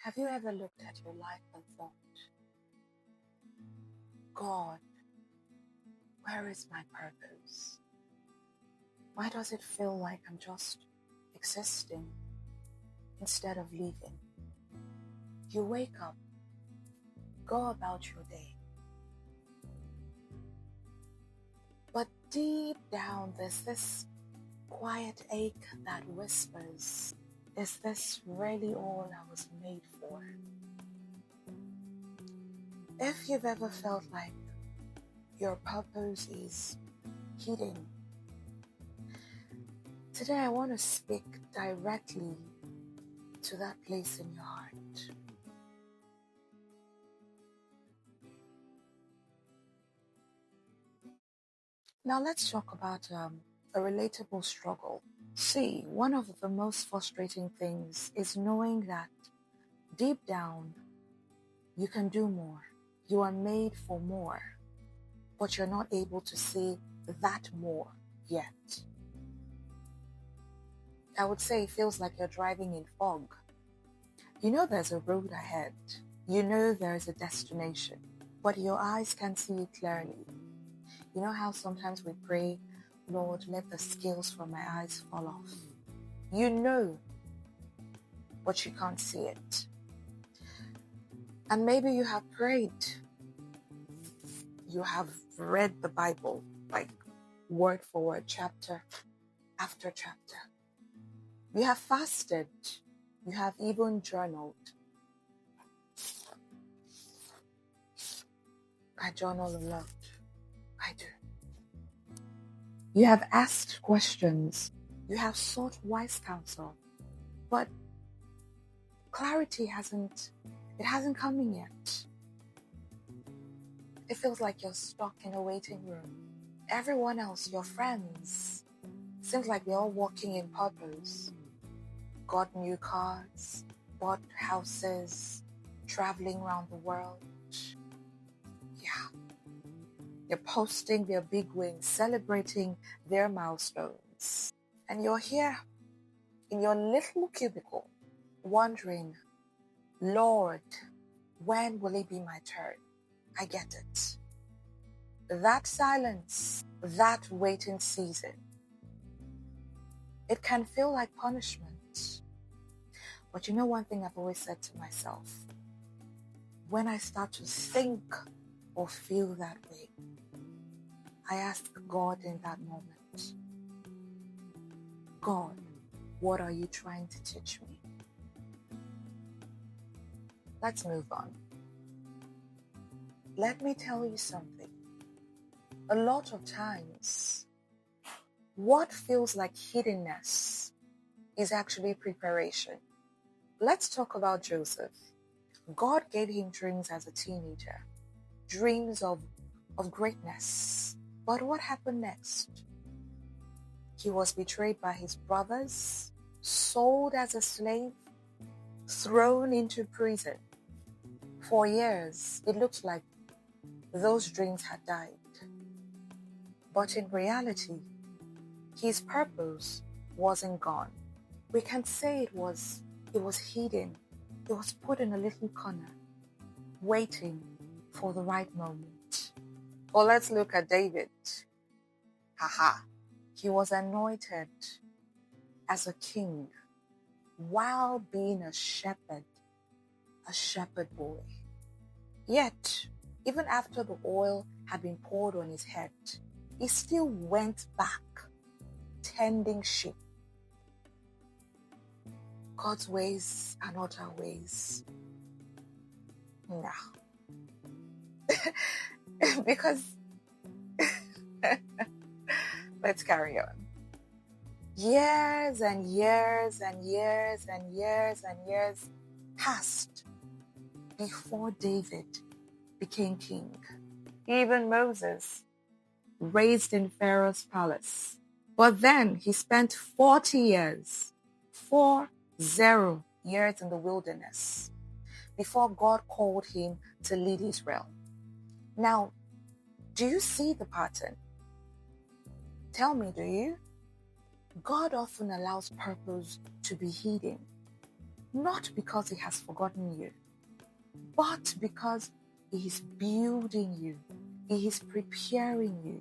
Have you ever looked at your life and thought, God, where is my purpose? Why does it feel like I'm just existing instead of living? You wake up, go about your day, but deep down there's this quiet ache that whispers, is this really all I was made for? If you've ever felt like your purpose is hidden, today I want to speak directly to that place in your heart. Now let's talk about a relatable struggle. See, one of the most frustrating things is knowing that deep down you can do more. You are made for more, but you're not able to see that more yet. I would say it feels like you're driving in fog. You know there's a road ahead. You know there's a destination, but your eyes can't see it clearly. You know how sometimes we pray, Lord, let the scales from my eyes fall off. You know, but you can't see it. And maybe you have prayed. You have read the Bible, like word for word, chapter after chapter. You have fasted. You have even journaled. I journal a lot. I do. You have asked questions. You have sought wise counsel. But clarity hasn't come in yet. It feels like you're stuck in a waiting room. Everyone else, your friends, seems like they're all walking in purpose. Got new cars, bought houses, traveling around the world. Yeah. They're posting their big wins, celebrating their milestones. And you're here in your little cubicle, wondering, Lord, when will it be my turn? I get it. That silence, that waiting season, it can feel like punishment. But you know one thing I've always said to myself, when I start to think or feel that way, I ask God in that moment, God, what are you trying to teach me? Let's move on. Let me tell you something. A lot of times, what feels like hiddenness is actually preparation. Let's talk about Joseph. God gave him dreams as a teenager, dreams of greatness. But what happened next? He was betrayed by his brothers, sold as a slave, thrown into prison. For years, it looked like those dreams had died. But in reality, his purpose wasn't gone. We can say it was hidden. It was put in a little corner, waiting for the right moment. Well, let's look at David. He was anointed as a king while being a shepherd boy. Yet, even after the oil had been poured on his head, he still went back tending sheep. God's ways are not our ways. No. Because, let's carry on. Years and years and years and years and years passed before David became king. Even Moses, raised in Pharaoh's palace. But then he spent 40 years, 40 years in the wilderness before God called him to lead Israel. Now, do you see the pattern? Tell me, do you? God often allows purpose to be hidden Not because he has forgotten you, but because he is building you. He is preparing you.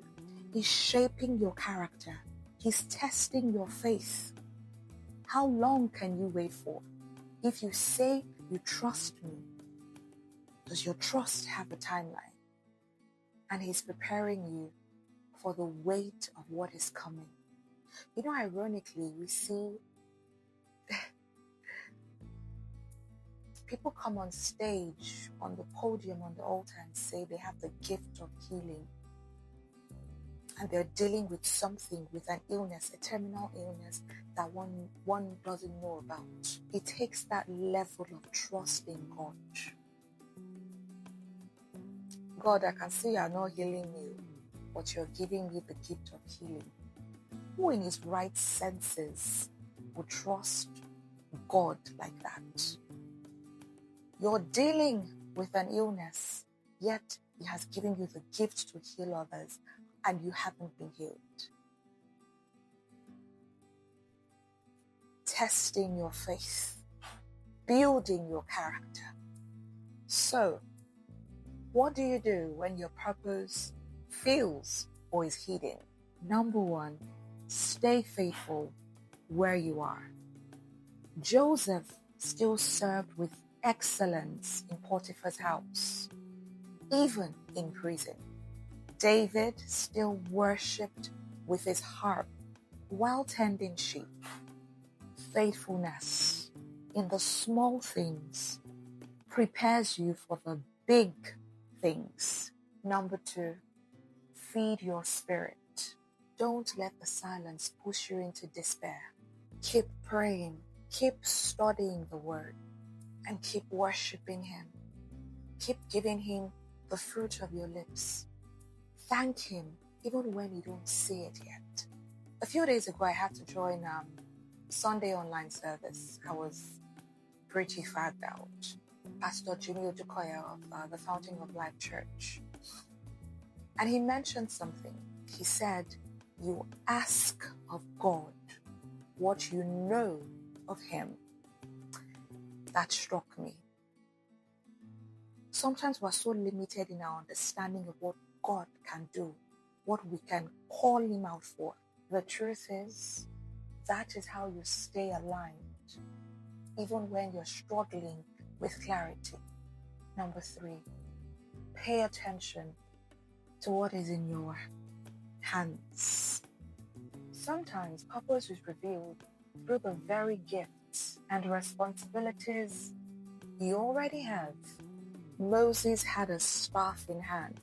He's shaping your character. He's testing your faith. How long can you wait for? If you say you trust me, does your trust have a timeline? And he's preparing you for the weight of what is coming. You know, ironically, we see people come on stage, on the podium, on the altar, and say they have the gift of healing. And they're dealing with something, with an illness, a terminal illness that one doesn't know about. It takes that level of trust in God. God, I can see you're not healing me, but you're giving me the gift of healing. Who in his right senses would trust God like that? You're dealing with an illness, yet he has given you the gift to heal others, and you haven't been healed. Testing your faith, building your character. So, what do you do when your purpose fails or is hidden? Number one, stay faithful where you are. Joseph still served with excellence in Potiphar's house, even in prison. David still worshipped with his harp while tending sheep. Faithfulness in the small things prepares you for the big things. Number two, feed your spirit. Don't let the silence push you into despair. Keep praying, keep studying the word, and keep worshiping him. Keep giving him the fruit of your lips. Thank him even when you don't see it yet. A few days ago, I had to join Sunday online service. I was pretty fagged out. Pastor Jimmy Odukoya of the Fountain of Life Church. And he mentioned something. He said, you ask of God what you know of him. That struck me. Sometimes we're so limited in our understanding of what God can do, what we can call him out for. The truth is, that is how you stay aligned, even when you're struggling with clarity. Number three, pay attention to what is in your hands. Sometimes purpose is revealed through the very gifts and responsibilities you already have. Moses had a staff in hand,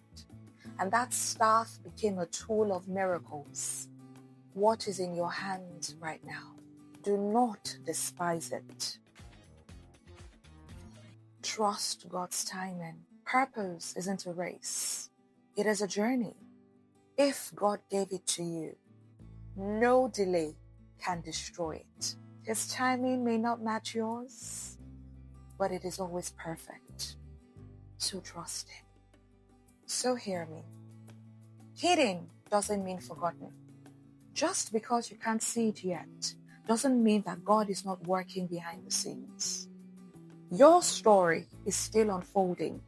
and that staff became a tool of miracles. What is in your hand right now? Do not despise it. Trust God's timing. Purpose isn't a race. It is a journey. If God gave it to you, no delay can destroy it. His timing may not match yours, but it is always perfect. So trust him. So hear me. Hidden doesn't mean forgotten. Just because you can't see it yet doesn't mean that God is not working behind the scenes. Your story is still unfolding.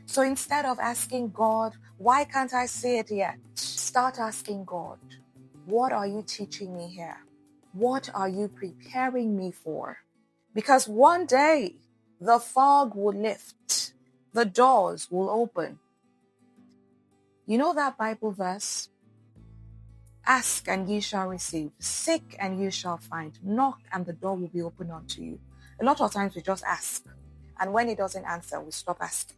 So instead of asking God, why can't I see it yet? Start asking God, what are you teaching me here? What are you preparing me for? Because one day the fog will lift, the doors will open. You know that Bible verse? Ask and ye shall receive. Seek and you shall find. Knock and the door will be opened unto you. A lot of times we just ask. And when it doesn't answer, we stop asking.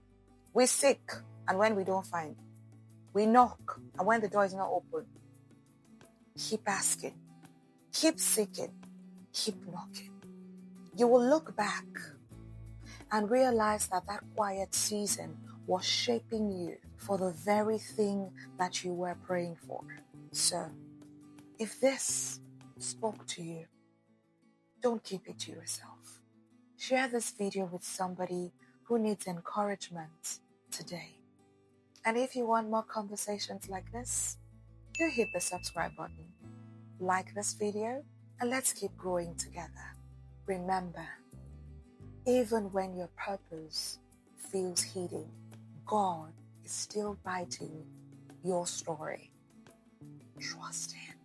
We seek, and when we don't find, we knock. And when the door is not open, keep asking. Keep seeking. Keep knocking. You will look back and realize that that quiet season was shaping you for the very thing that you were praying for. So, if this spoke to you, don't keep it to yourself. Share this video with somebody who needs encouragement today. And if you want more conversations like this, do hit the subscribe button. Like this video, and let's keep growing together. Remember, Even when your purpose feels hidden, God is still writing your story. Trust Him.